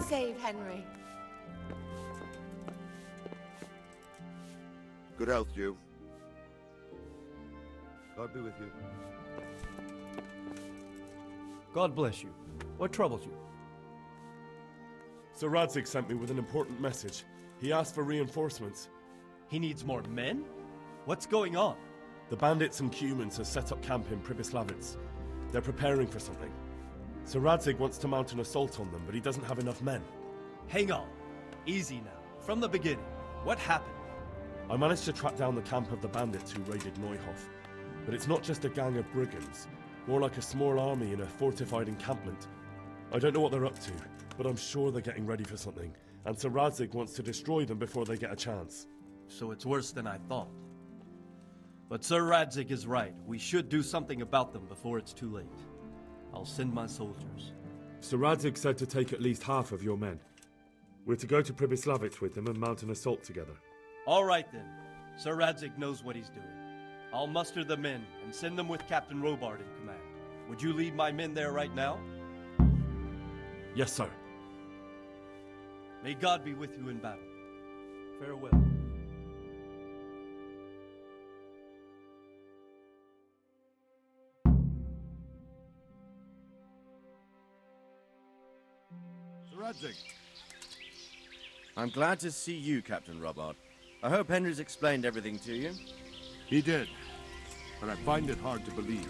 save, Henry. Good health, you. God be with you. God bless you. What troubles you? Sir Radzig sent me with an important message. He asked for reinforcements. He needs more men? What's going on? The bandits and Cumans have set up camp in Pribyslavitz. They're preparing for something. Sir Radzig wants to mount an assault on them, but he doesn't have enough men. Hang on. Easy now. From the beginning. What happened? I managed to track down the camp of the bandits who raided Neuhof. But it's not just a gang of brigands. More like a small army in a fortified encampment. I don't know what they're up to, but I'm sure they're getting ready for something. And Sir Radzig wants to destroy them before they get a chance. So it's worse than I thought. But Sir Radzig is right. We should do something about them before it's too late. I'll send my soldiers. Sir Radzig said to take at least half of your men. We're to go to Pribyslavitz with them and mount an assault together. All right then. Sir Radzig knows what he's doing. I'll muster the men and send them with Captain Robard in command. Would you lead my men there right now? Yes, sir. May God be with you in battle. Farewell. Sir Radzig. I'm glad to see you, Captain Robard. I hope Henry's explained everything to you. He did, but I find it hard to believe.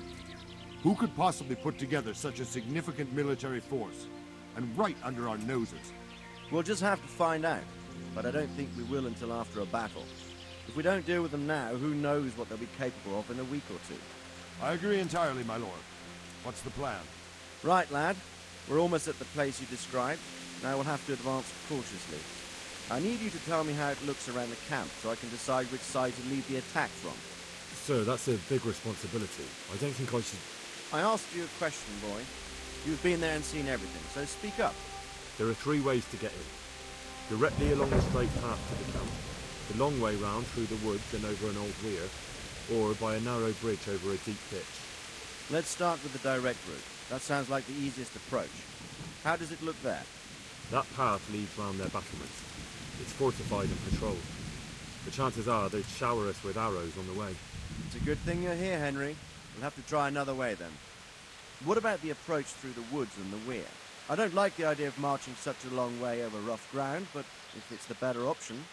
Who could possibly put together such a significant military force, and right under our noses? We'll just have to find out, but I don't think we will until after a battle. If we don't deal with them now, who knows what they'll be capable of in a week or two. I agree entirely, my lord. What's the plan? Right, lad. We're almost at the place you described. Now we'll have to advance cautiously. I need you to tell me how it looks around the camp so I can decide which side to lead the attack from. Sir, that's a big responsibility. I don't think I should... I asked you a question, boy. You've been there and seen everything, so speak up. There are 3 ways to get in. Directly along the straight path to the camp, the long way round through the woods and over an old weir, or by a narrow bridge over a deep ditch. Let's start with the direct route. That sounds like the easiest approach. How does it look there? That path leads round their battlements. It's fortified and patrolled. The chances are they'd shower us with arrows on the way. It's a good thing you're here, Henry. We'll have to try another way then. What about the approach through the woods and the weir? I don't like the idea of marching such a long way over rough ground, but if it's the better option...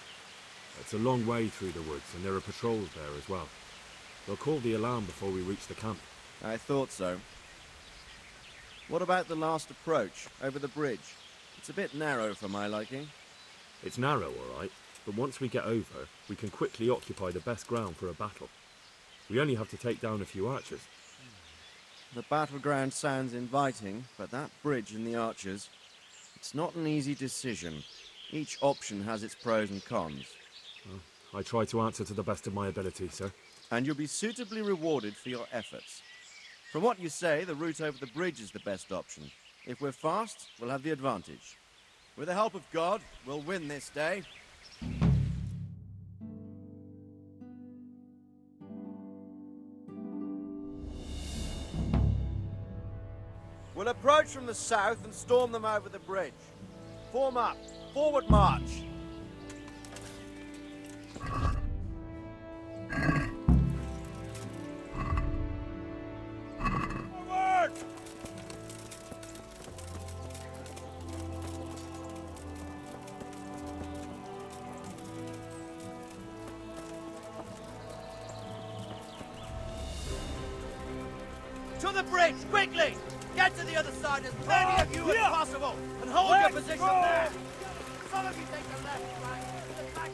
It's a long way through the woods, and there are patrols there as well. They'll call the alarm before we reach the camp. I thought so. What about the last approach, over the bridge? It's a bit narrow for my liking. It's narrow, all right, but once we get over, we can quickly occupy the best ground for a battle. We only have to take down a few archers. The battleground sounds inviting, but that bridge and the archers... It's not an easy decision. Each option has its pros and cons. Well, I try to answer to the best of my ability, sir. And you'll be suitably rewarded for your efforts. From what you say, the route over the bridge is the best option. If we're fast, we'll have the advantage. With the help of God, we'll win this day. We'll approach from the south and storm them over the bridge. Form up. Forward march. Forward! To the bridge, quickly! Get to the other side as many of you as possible, and hold your position there! Some of you take the left flank, the back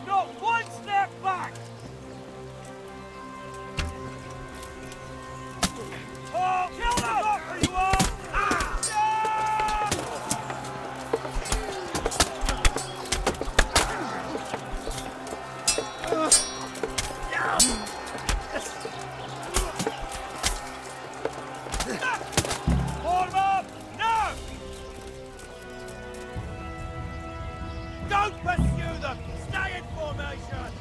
No, one step back! Oh, kill them! Are you all? Form up! Now! Don't pursue them! Stay in formation!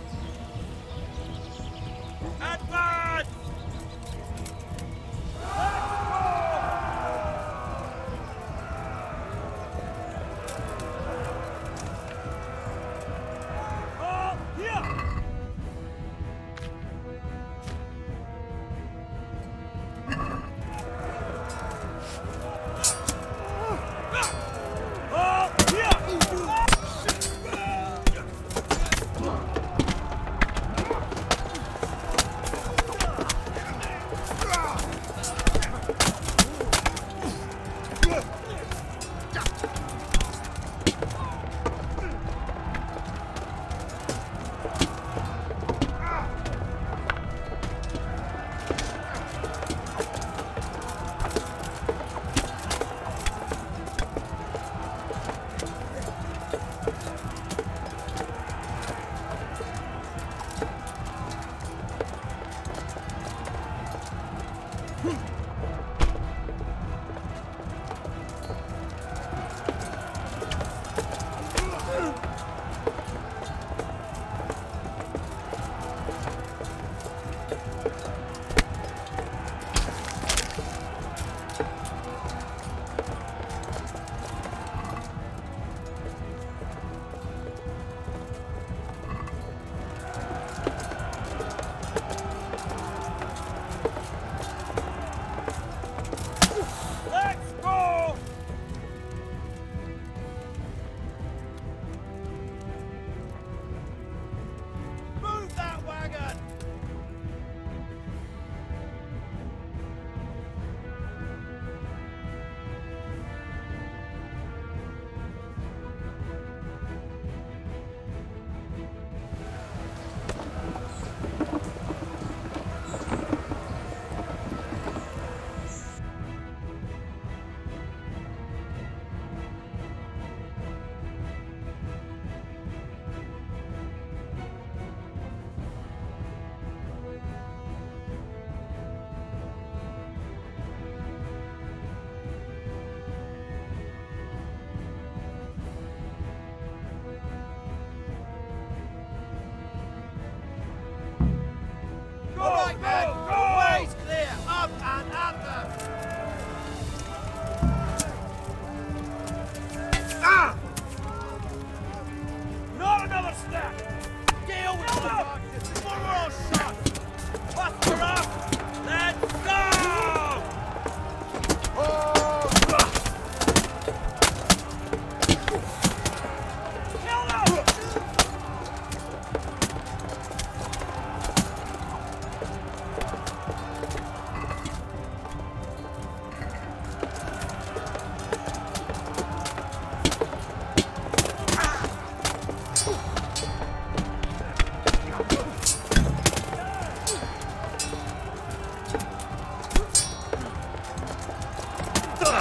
Group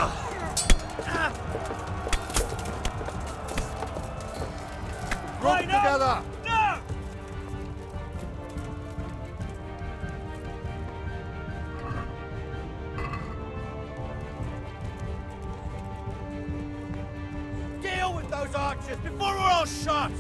Line up! together! Now! Deal with those archers before we're all shot!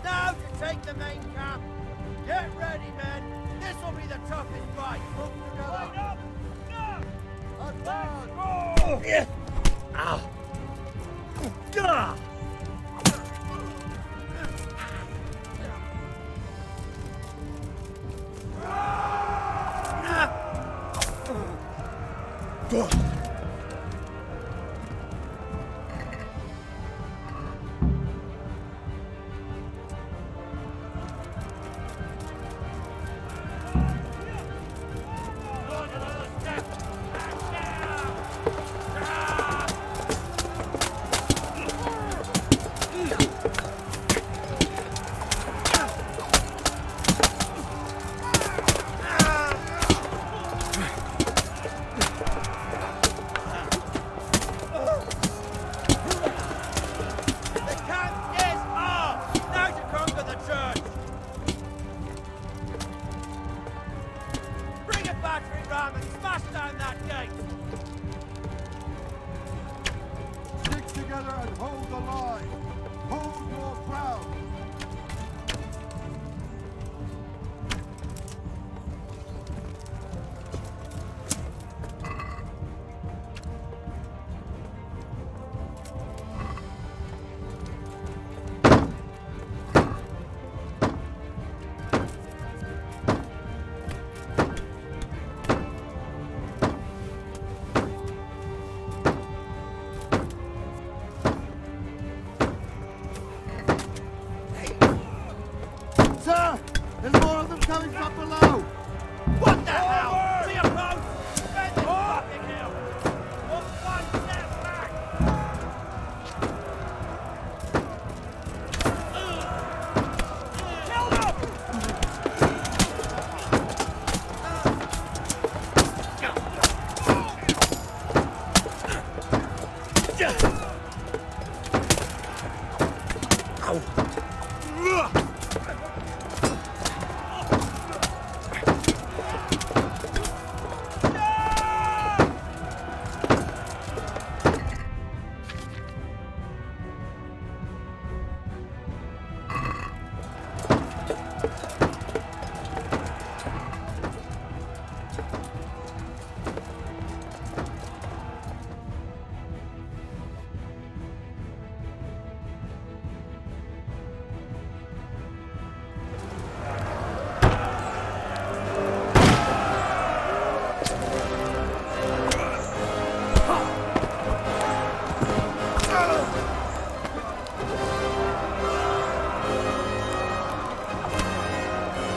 Now to take the main camp! Get ready, men! This will be the toughest fight! Group Line together! up! Now! Advance! Go! The camp is ours! Now to conquer the church! Bring a battering ram and smash down that gate! Stick together and hold the line! Hold your ground! Sir! There's more of them coming from below! What the hell? To your post! Defend this fucking hill! Not one step back! Kill them!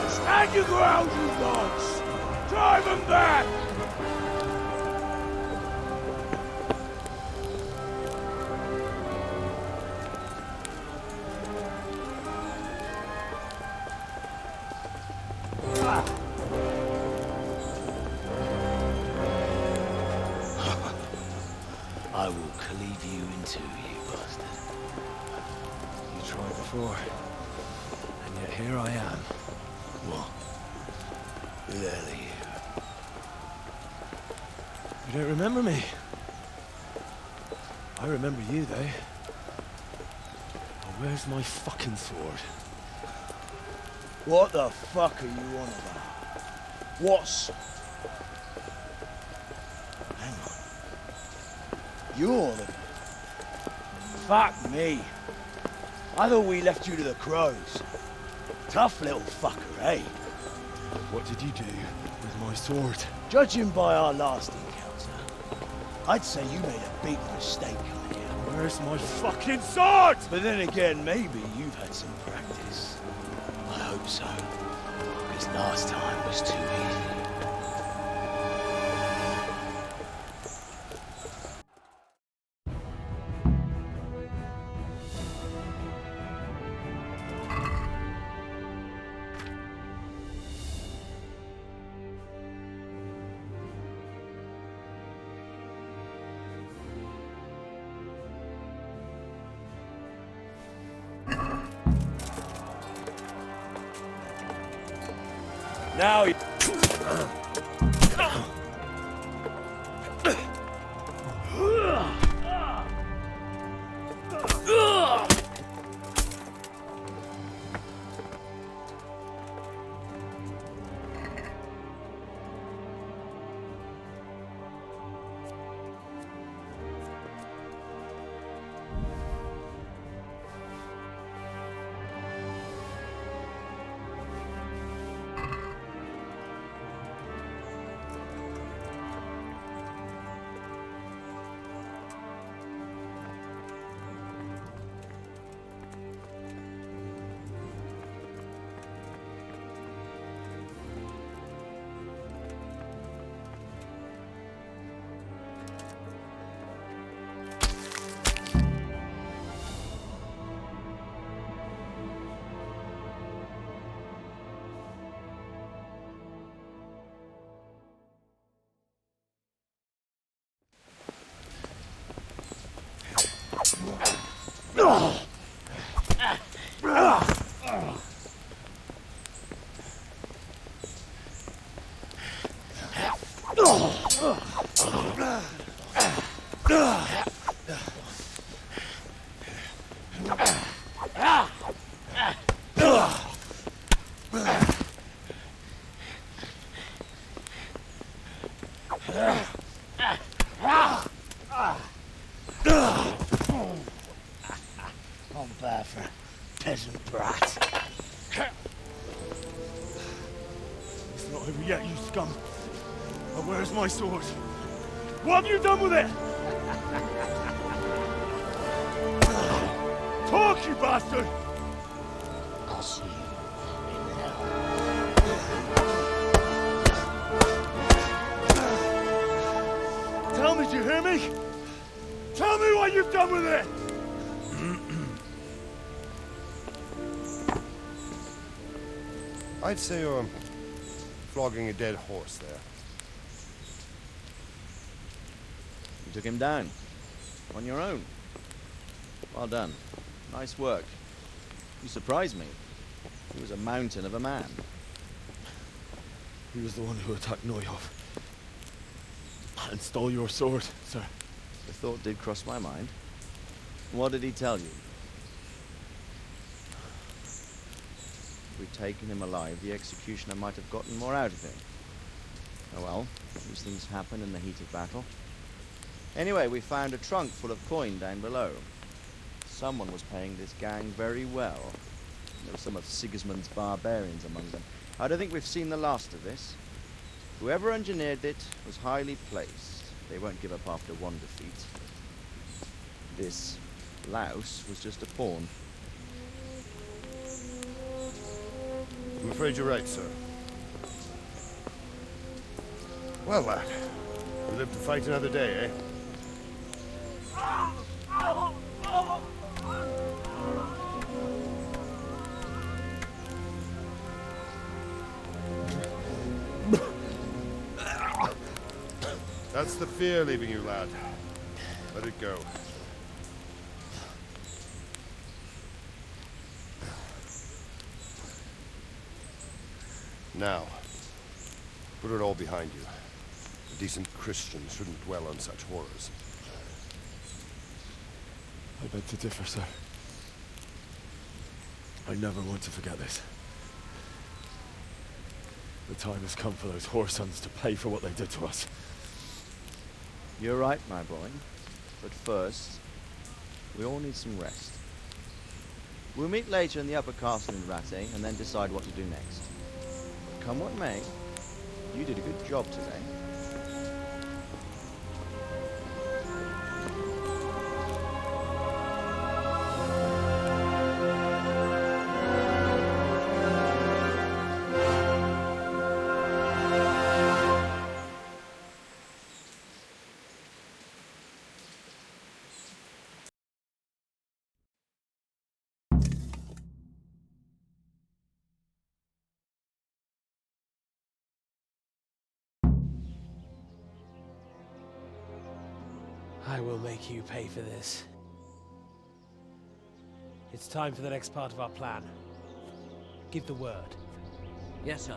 Stand your ground, you dogs! Drive them back! I will cleave you in two, you bastard. You tried before, and yet here I am. What? Who the hell are you? You don't remember me? I remember you, though. Well, where's my fucking sword? What the fuck are you on about? What's... Hang on. You're the... Fuck me. I thought we left you to the crows. Tough little fucker, eh? What did you do with my sword? Judging by our last encounter, I'd say you made a big mistake coming here. Where's my fucking sword? But then again, maybe you've had some practice. I hope so. Because last time was too easy. Now you... I'm bad for a peasant brat. It's not over yet, you scum. But where's my sword? What have you done with it? Talk, you bastard! I'll see you in hell. Tell me, do you hear me? Tell me what you've done with it! I'd say you're flogging a dead horse there. You took him down. On your own. Well done. Nice work. You surprised me. He was a mountain of a man. He was the one who attacked Neuhoff. And stole your sword, sir. The thought did cross my mind. What did he tell you? If we'd taken him alive, the executioner might have gotten more out of him. Oh well, these things happen in the heat of battle. Anyway, we found a trunk full of coin down below. Someone was paying this gang very well. There were some of Sigismund's barbarians among them. I don't think we've seen the last of this. Whoever engineered it was highly placed. They won't give up after one defeat. This louse was just a pawn. I'm afraid you're right, sir. Well, lad, we live to fight another day, eh? That's the fear leaving you, lad. Let it go. Now, put it all behind you. A decent Christian shouldn't dwell on such horrors. I beg to differ, sir. I never want to forget this. The time has come for those whoresons to pay for what they did to us. You're right, my boy. But first, we all need some rest. We'll meet later in the upper castle in Rattay, and then decide what to do next. Come what may, you did a good job today. I will make you pay for this. It's time for the next part of our plan. Give the word. Yes, sir.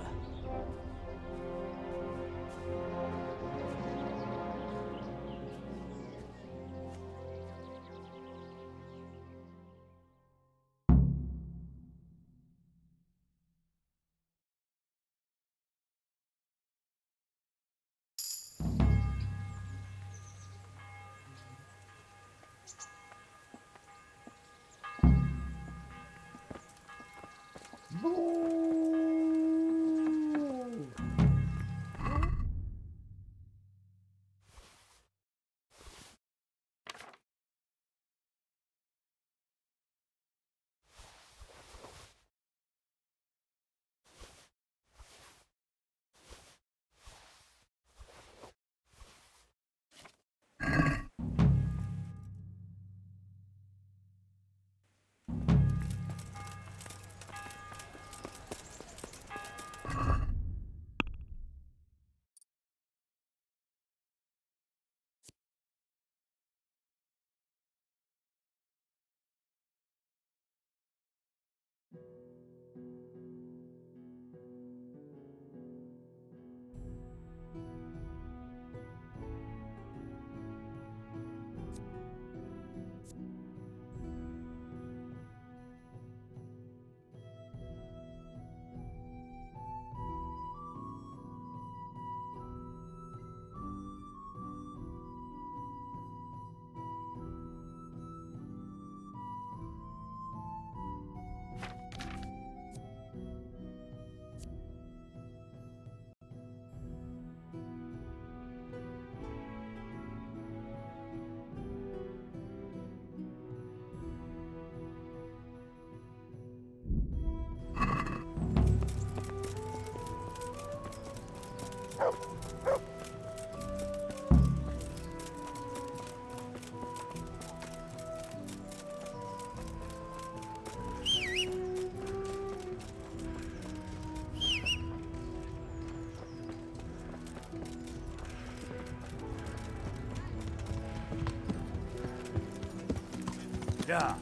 Yeah.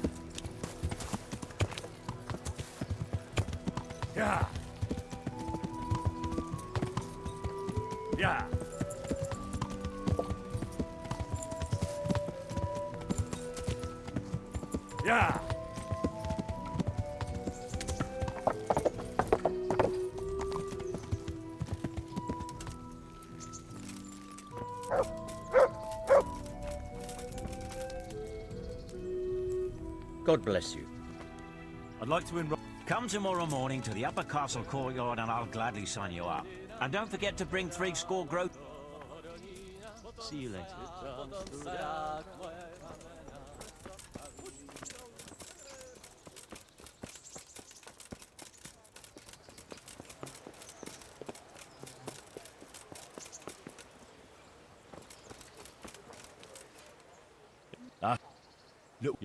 Yeah. Yeah. Yeah. God bless you. I'd like to enroll. Come tomorrow morning to the upper castle courtyard and I'll gladly sign you up. And don't forget to bring 3 score groat. See you later. Look.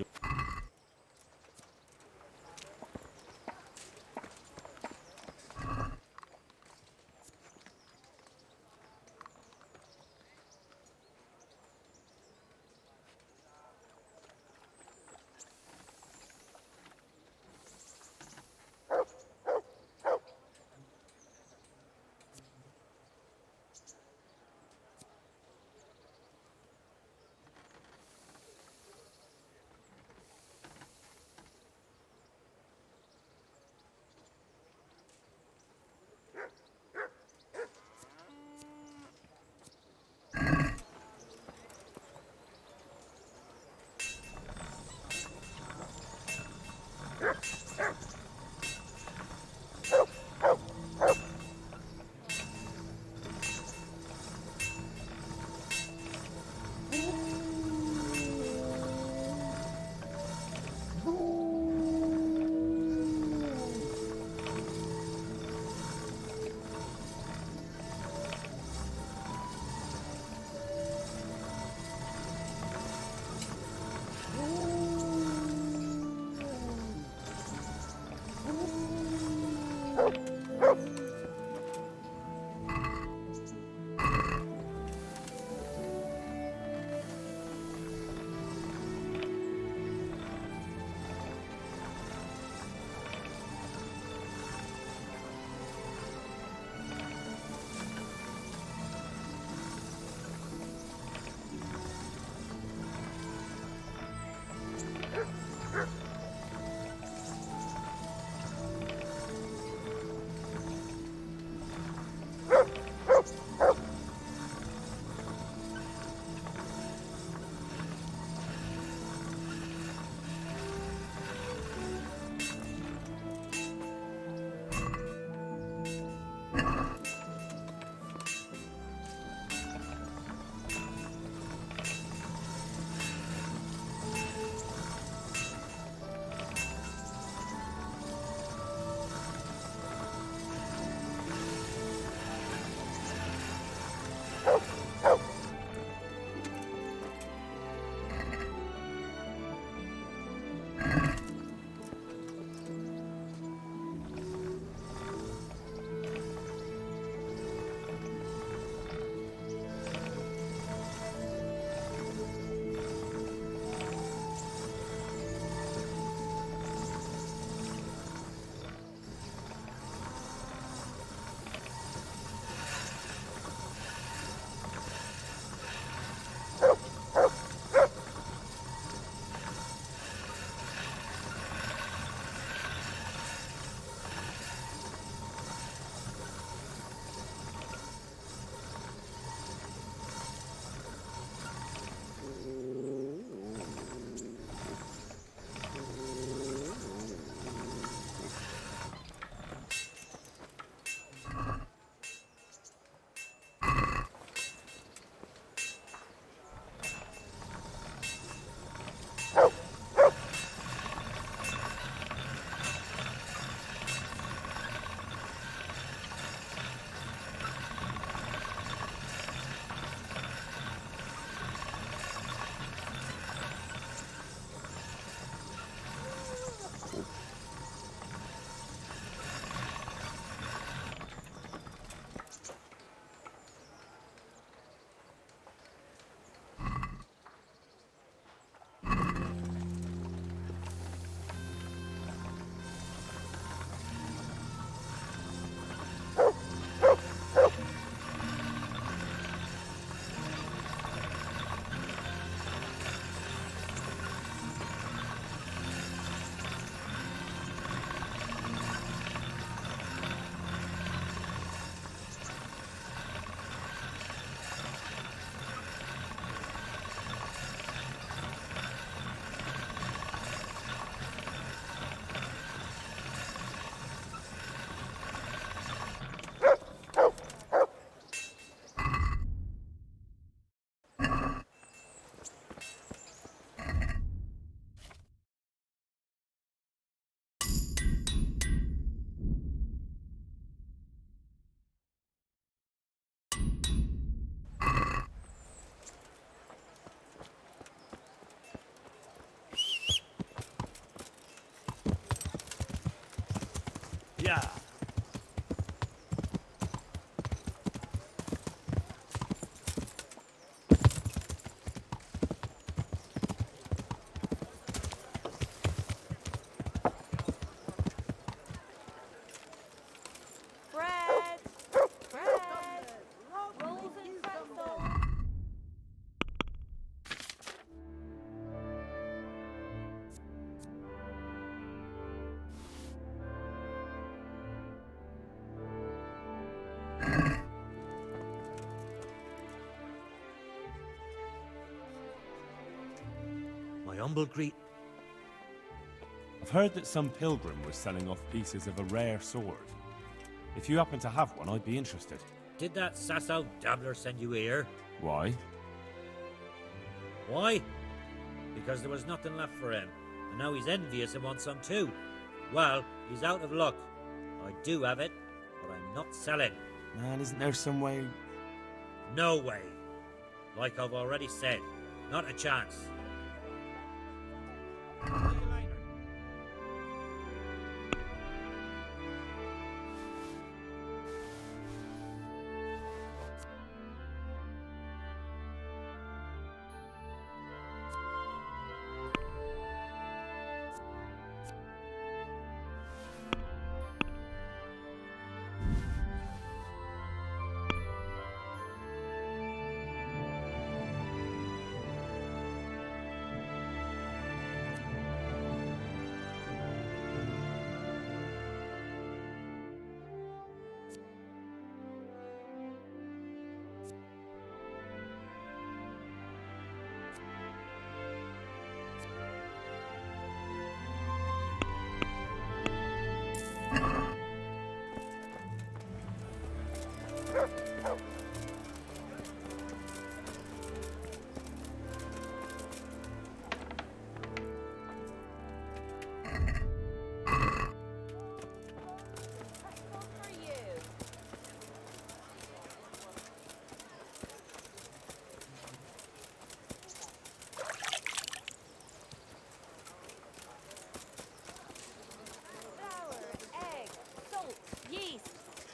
ya! Bread! Bread! Rolls and pretzels! My humble greet. I've heard that some pilgrim was selling off pieces of a rare sword. If you happen to have one, I'd be interested. Did that Sasau dabbler send you here? Why? Why? Because there was nothing left for him, and now he's envious and wants some too. Well, he's out of luck. I do have it, but I'm not selling. Man, isn't there some way... No way. Like I've already said, not a chance. See you later.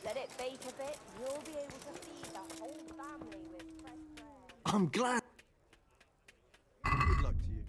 Let it bake a bit, you'll be able to feed the whole family with fresh bread. I'm glad. Good luck to you.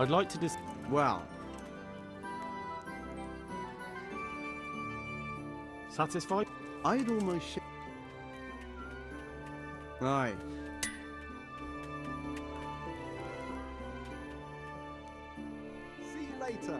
I'd like to Well, satisfied? I'd almost Aye. See you later.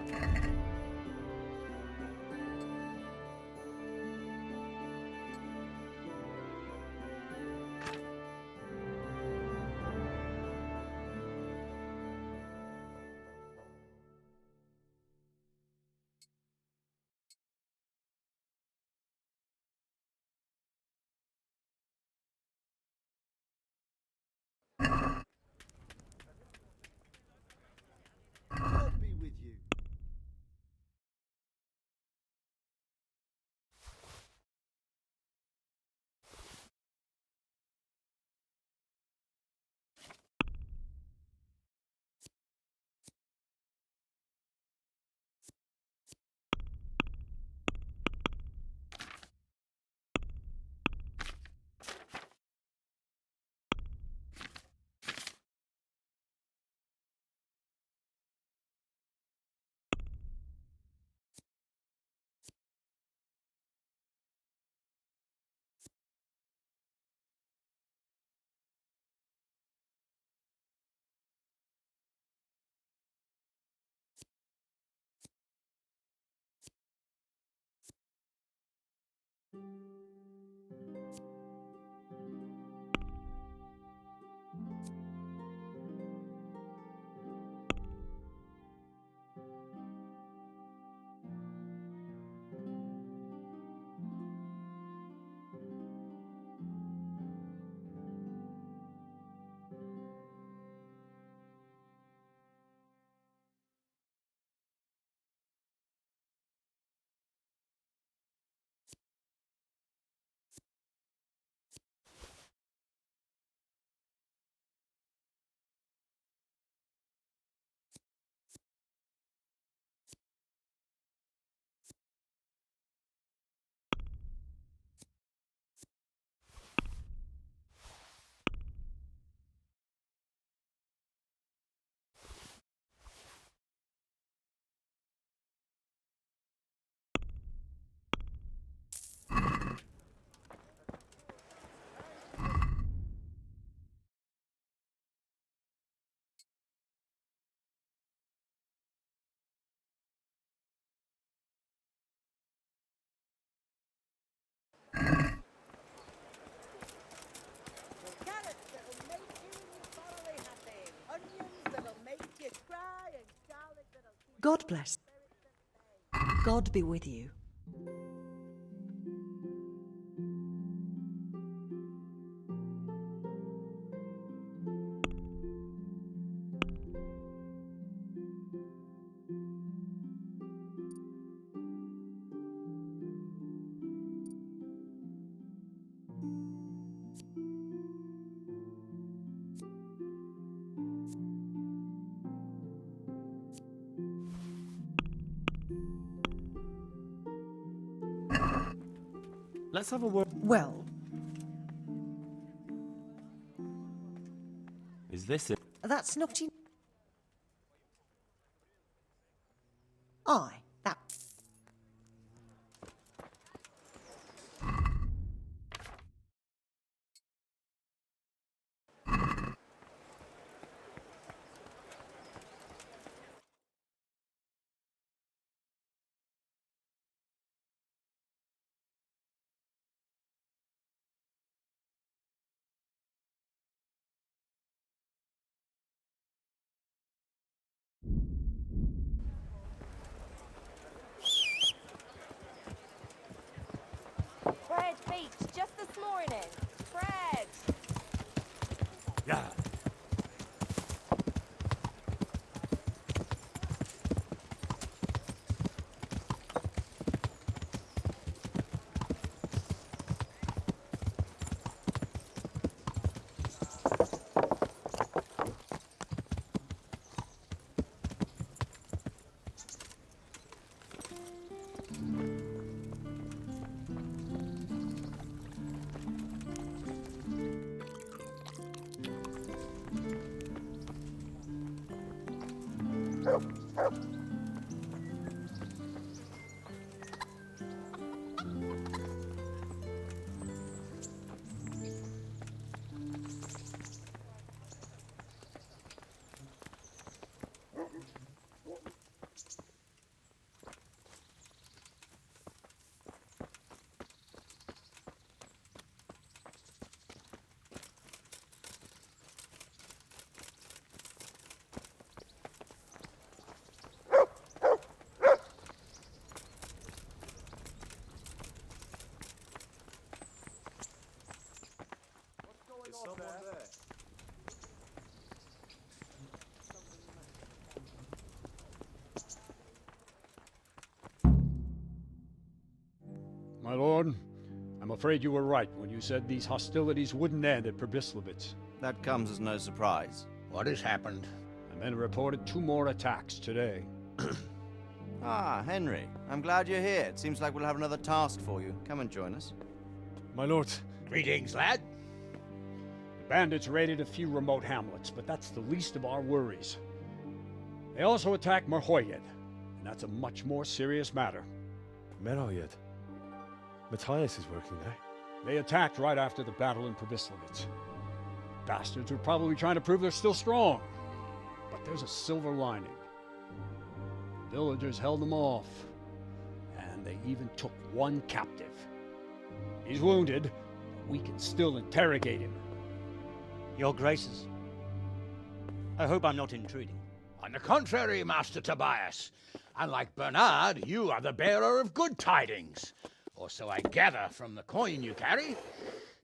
God be with you. Carrots that'll make you thoroughly happy. Onions that'll make you cry, and garlic that'll keep God bless. God be with you. Let's have a word. Well, Is this it? that's not in. Aye, that. Fred Beach just this morning. Fred! Yeah. My lord, I'm afraid you were right when you said these hostilities wouldn't end at Pribyslavitz. That comes as no surprise. What has happened? The men reported 2 more attacks today. Ah, Henry. I'm glad you're here. It seems like we'll have another task for you. Come and join us. My lord. Greetings, lad. The bandits raided a few remote hamlets, but that's the least of our worries. They also attacked Merhoyed, and that's a much more serious matter. Merhoyed? Matthias is working there. They attacked right after the battle in Pribyslavitz. Bastards were probably trying to prove they're still strong. But there's a silver lining. The villagers held them off, and they even took 1 captive. He's wounded, but we can still interrogate him. Your Graces, I hope I'm not intruding. On the contrary, Master Tobias. Unlike Bernard, you are the bearer of good tidings. Or so I gather from the coin you carry.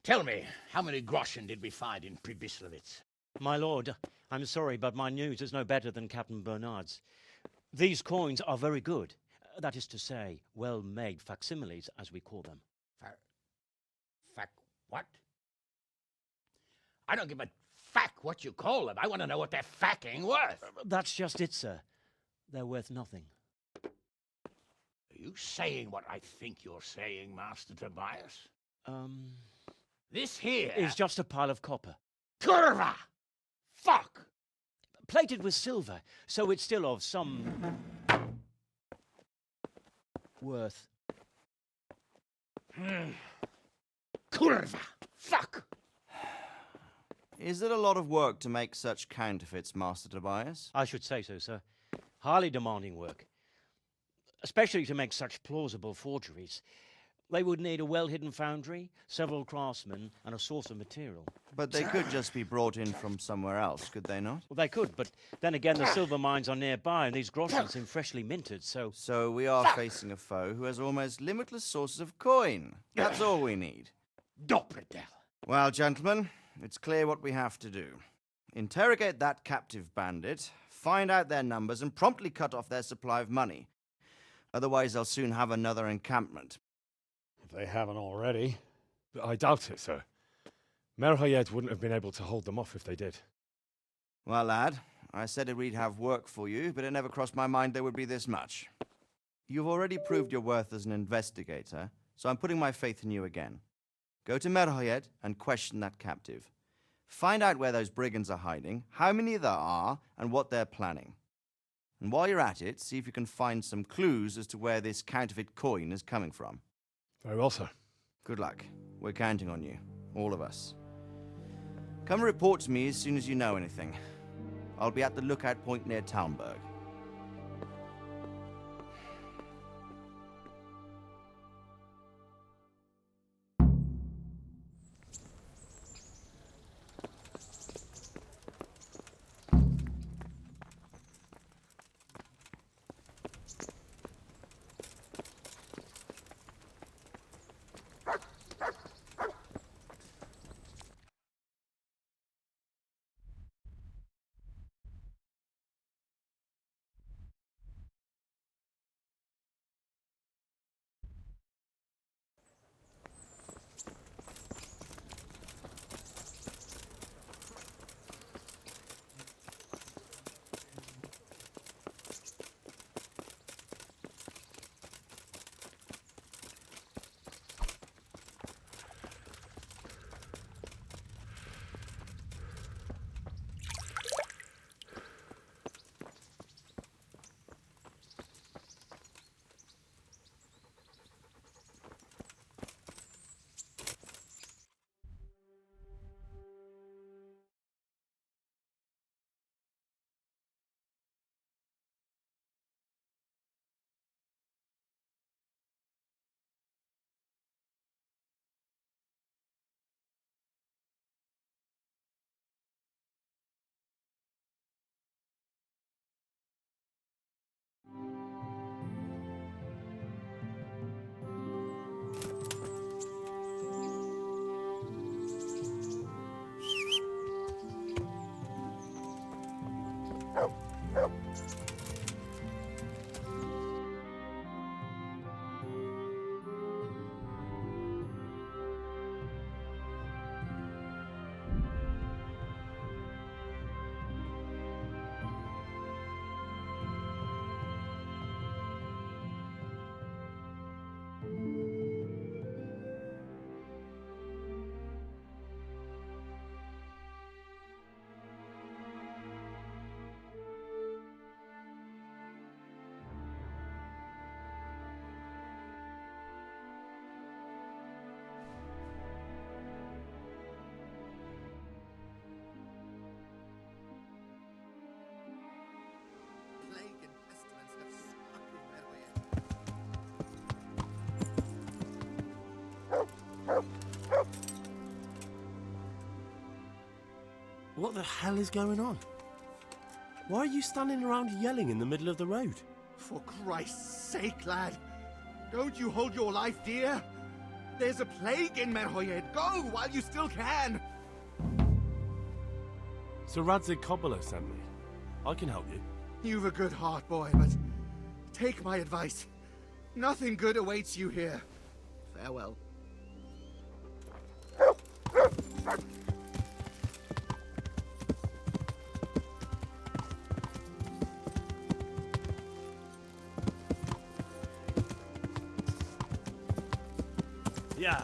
Tell me, how many groschen did we find in Pribyslavitz? My lord, I'm sorry, but my news is no better than Captain Bernard's. These coins are very good. That is to say, well-made facsimiles, as we call them. What? I don't give a what you call them. I want to know what they're facking worth. That's just it, sir. They're worth nothing. Are you saying what I think you're saying, Master Tobias? This here is just a pile of copper. Kurva! Fuck! Plated with silver, so it's still of some worth. Kurva! Fuck! Is it a lot of work to make such counterfeits, Master Tobias? I should say so, sir. Highly demanding work. Especially to make such plausible forgeries. They would need a well-hidden foundry, several craftsmen, and a source of material. But they could just be brought in from somewhere else, could they not? Well, they could, but then again, the silver mines are nearby, and these groschen seem freshly minted, so... So we are facing a foe who has almost limitless sources of coin. That's all we need. Dopredel. Well, gentlemen, it's clear what we have to do. Interrogate that captive bandit, find out their numbers, and promptly cut off their supply of money. Otherwise, they'll soon have another encampment. If they haven't already. But I doubt it, sir. Merhoyed wouldn't have been able to hold them off if they did. Well, lad, I said we'd have work for you, but it never crossed my mind there would be this much. You've already proved your worth as an investigator, so I'm putting my faith in you again. Go to Merhoyed and question that captive. Find out where those brigands are hiding, how many there are, and what they're planning. And while you're at it, see if you can find some clues as to where this counterfeit coin is coming from. Very well, sir. Good luck. We're counting on you. All of us. Come report to me as soon as you know anything. I'll be at the lookout point near Talmberg. What the hell is going on? Why are you standing around yelling in the middle of the road? For Christ's sake, lad. Don't you hold your life dear? There's a plague in Merhoyed. Go while you still can. Sir Radzig Kobyla sent me. I can help you. You've a good heart, boy, but take my advice. Nothing good awaits you here. Farewell. Yeah.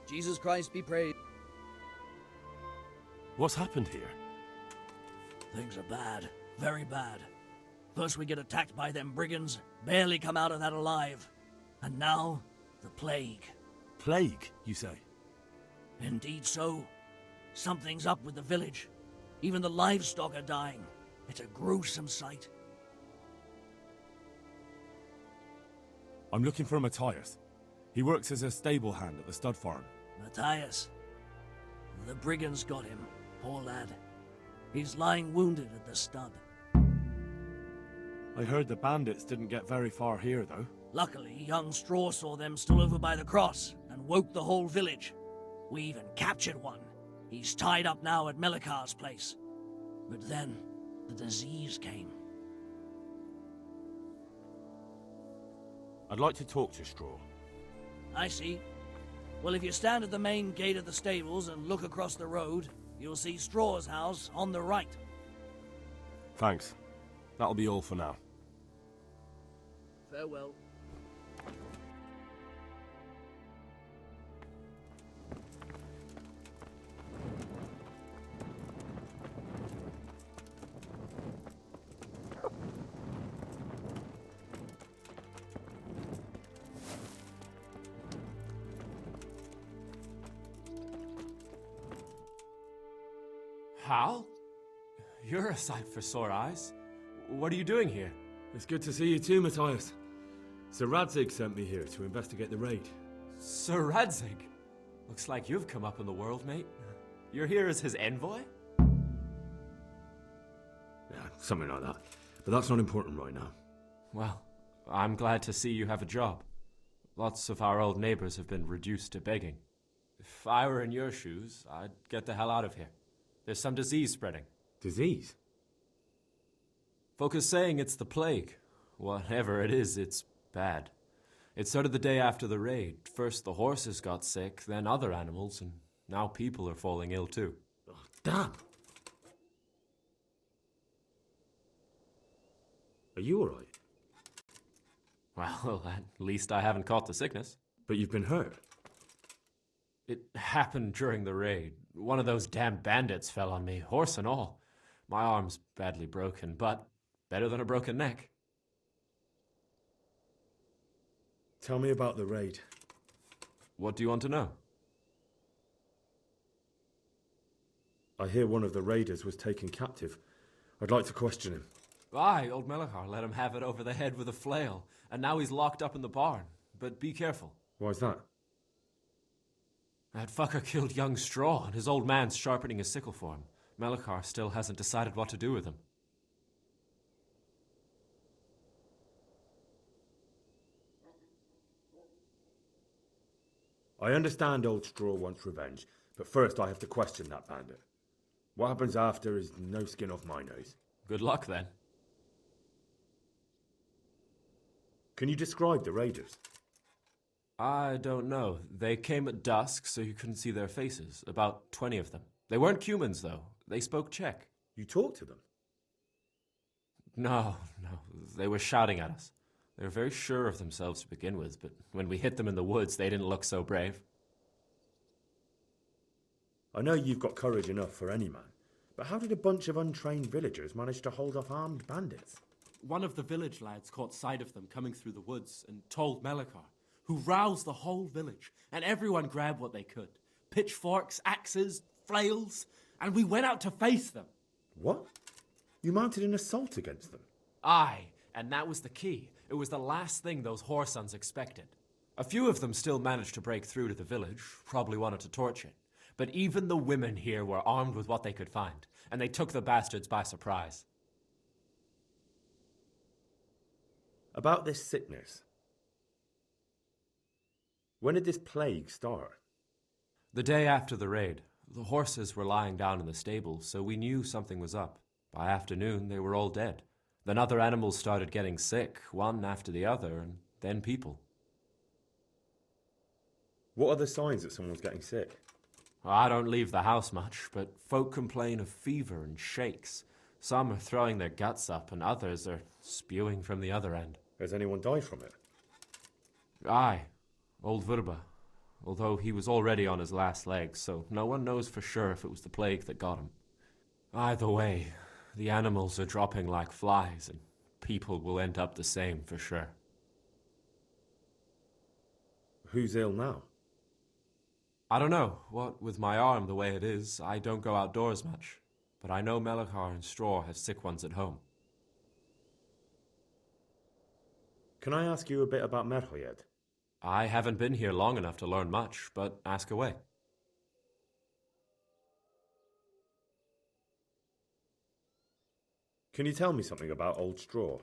Jesus Christ be praised. What's happened here? Things are bad. Very bad. First we get attacked by them brigands, barely come out of that alive. And now, the plague. Plague, you say? Indeed so. Something's up with the village. Even the livestock are dying. It's a gruesome sight. I'm looking for Matthias. He works as a stable hand at the stud farm. Matthias. The brigands got him, poor lad. He's lying wounded at the stud. I heard the bandits didn't get very far here, though. Luckily, young Straw saw them still over by the cross and woke the whole village. We even captured one. He's tied up now at Melikar's place. But then, the disease came. I'd like to talk to Straw. I see. Well, if you stand at the main gate of the stables and look across the road, you'll see Straw's house on the right. Thanks. That'll be all for now. Farewell. Hal? You're a sight for sore eyes. What are you doing here? It's good to see you too, Matthias. Sir Radzig sent me here to investigate the raid. Sir Radzig? Looks like you've come up in the world, mate. You're here as his envoy? Yeah, something like that. But that's not important right now. Well, I'm glad to see you have a job. Lots of our old neighbors have been reduced to begging. If I were in your shoes, I'd get the hell out of here. There's some disease spreading. Disease? Folk are saying it's the plague. Whatever it is, it's bad. It started the day after the raid. First the horses got sick, then other animals, and now people are falling ill too. Oh, damn! Are you alright? Well, at least I haven't caught the sickness. But you've been hurt? It happened during the raid. One of those damn bandits fell on me, horse and all. My arm's badly broken, but better than a broken neck. Tell me about the raid. What do you want to know? I hear one of the raiders was taken captive. I'd like to question him. Aye, old Melikar let him have it over the head with a flail, and now he's locked up in the barn. But be careful. Why's that? That fucker killed young Straw, and his old man's sharpening his sickle for him. Melikar still hasn't decided what to do with him. I understand old Straw wants revenge, but first I have to question that bandit. What happens after is no skin off my nose. Good luck, then. Can you describe the raiders? I don't know. They came at dusk, so you couldn't see their faces. About 20 of them. They weren't humans, though. They spoke Czech. You talked to them? No. They were shouting at us. They were very sure of themselves to begin with, but when we hit them in the woods, they didn't look so brave. I know you've got courage enough for any man, but how did a bunch of untrained villagers manage to hold off armed bandits? One of the village lads caught sight of them coming through the woods and told Melikar, who roused the whole village, and everyone grabbed what they could. Pitchforks, axes, flails, and we went out to face them. What? You mounted an assault against them? Aye, and that was the key. It was the last thing those whoresons expected. A few of them still managed to break through to the village, probably wanted to torch it. But even the women here were armed with what they could find, and they took the bastards by surprise. About this sickness. When did this plague start? The day after the raid. The horses were lying down in the stable, so we knew something was up. By afternoon, they were all dead. Then other animals started getting sick, one after the other, and then people. What are the signs that someone's getting sick? I don't leave the house much, but folk complain of fever and shakes. Some are throwing their guts up, and others are spewing from the other end. Has anyone died from it? Aye, old Vurba. Although he was already on his last legs, so no one knows for sure if it was the plague that got him. Either way, the animals are dropping like flies, and people will end up the same for sure. Who's ill now? I don't know. What with my arm the way it is, I don't go outdoors much. But I know Melikar and Straw have sick ones at home. Can I ask you a bit about Merhoyed? I haven't been here long enough to learn much, but ask away. Can you tell me something about Old Straw?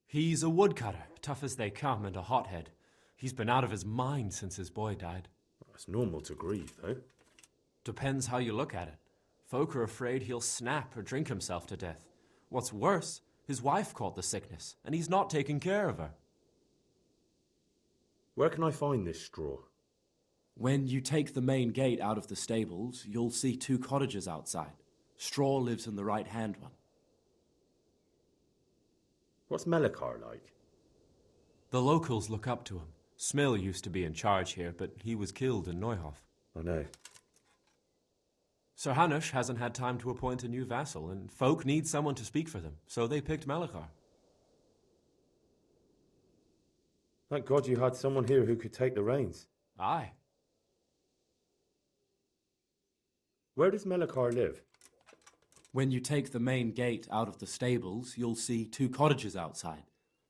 He's a woodcutter, tough as they come, and a hothead. He's been out of his mind since his boy died. It's normal to grieve, though. Depends how you look at it. Folk are afraid he'll snap or drink himself to death. What's worse, his wife caught the sickness, and he's not taking care of her. Where can I find this Straw? When you take the main gate out of the stables, you'll see 2 cottages outside. Straw lives in the right-hand one. What's Melikar like? The locals look up to him. Smill used to be in charge here, but he was killed in Neuhof. I know. Sir Hanush hasn't had time to appoint a new vassal, and folk need someone to speak for them, so they picked Melikar. Thank God you had someone here who could take the reins. Aye. Where does Melikar live? When you take the main gate out of the stables, you'll see 2 cottages outside.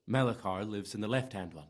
Melikar lives in the left-hand one.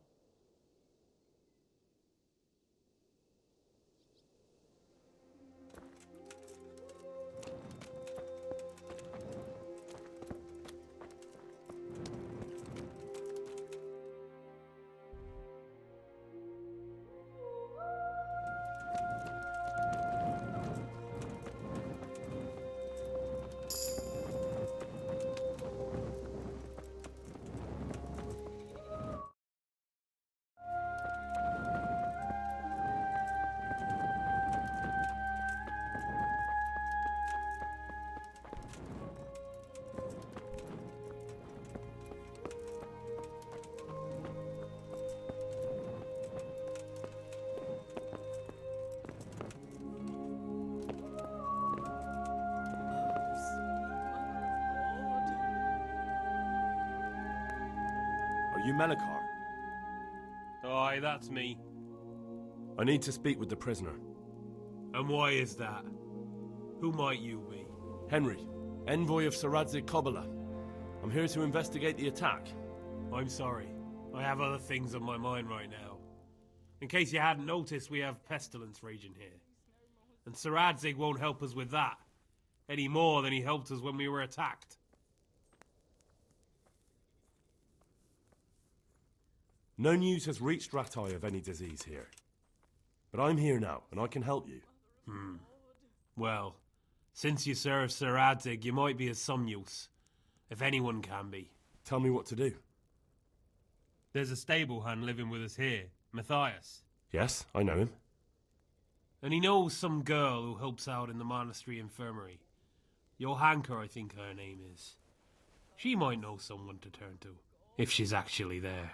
Are you Melikar? Aye, that's me. I need to speak with the prisoner. And why is that? Who might you be? Henry, envoy of Sir Radzig Kobyla. I'm here to investigate the attack. I'm sorry. I have other things on my mind right now. In case you hadn't noticed, we have pestilence raging here. And Sir Radzig won't help us with that. Any more than he helped us when we were attacked. No news has reached Rattay of any disease here. But I'm here now, and I can help you. Well, since you serve Sir Radzig, you might be of some use. If anyone can be. Tell me what to do. There's a stable hand living with us here, Matthias. Yes, I know him. And he knows some girl who helps out in the monastery infirmary. Johanka, I think her name is. She might know someone to turn to, if she's actually there.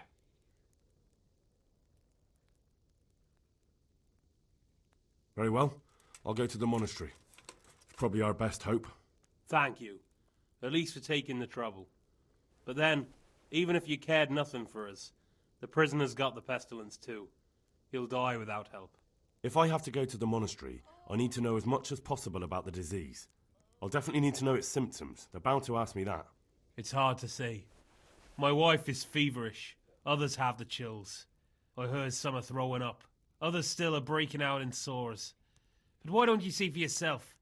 Very well. I'll go to the monastery. It's probably our best hope. Thank you. At least for taking the trouble. But then, even if you cared nothing for us, the prisoner's got the pestilence too. He'll die without help. If I have to go to the monastery, I need to know as much as possible about the disease. I'll definitely need to know its symptoms. They're bound to ask me that. It's hard to say. My wife is feverish. Others have the chills. I heard some are throwing up. Others still are breaking out in sores. But why don't you see for yourself?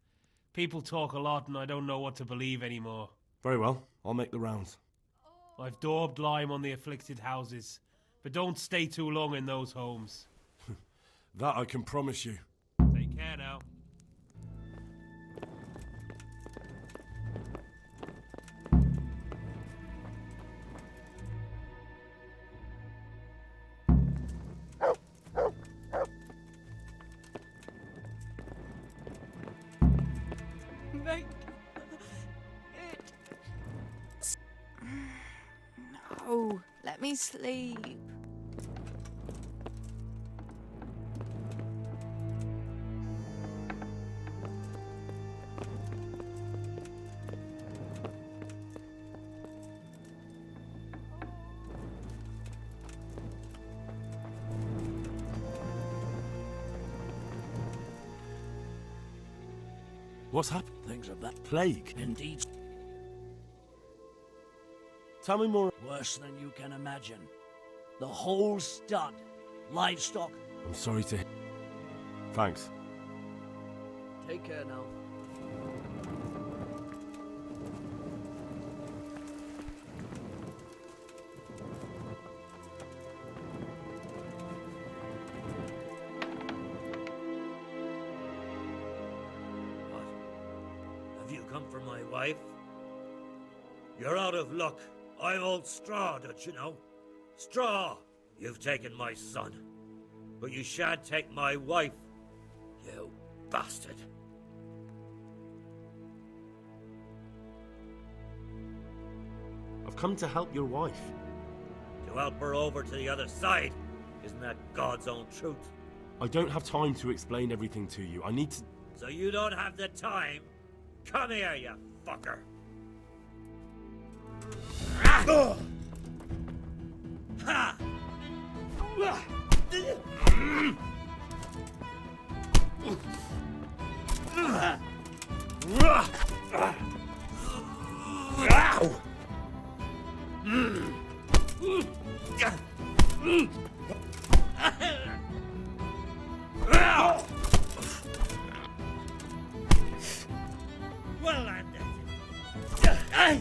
People talk a lot and I don't know what to believe anymore. Very well. I'll make the rounds. I've daubed lime on the afflicted houses, but don't stay too long in those homes. That I can promise you. Take care now. Make it. No, let me sleep. What's happened? Things of that Plague? indeed. Tell me more. Worse than you can imagine. The whole stud. Livestock. I'm sorry to... Thanks. Take care now. Have you come for my wife? You're out of luck. I'm old Straw, don't you know? Straw! You've taken my son. But you shan't take my wife, you bastard. I've come to help your wife. To help her over to the other side. Isn't that God's own truth? I don't have time to explain everything to you. I need to... So you don't have the time? Come here, you fucker. Ha! Well, I'm dead.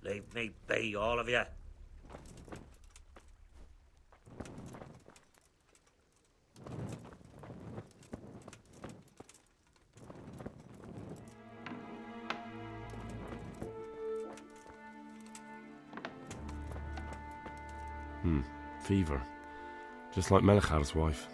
Leave me be, all of you. Fever. Just like Melichar's wife.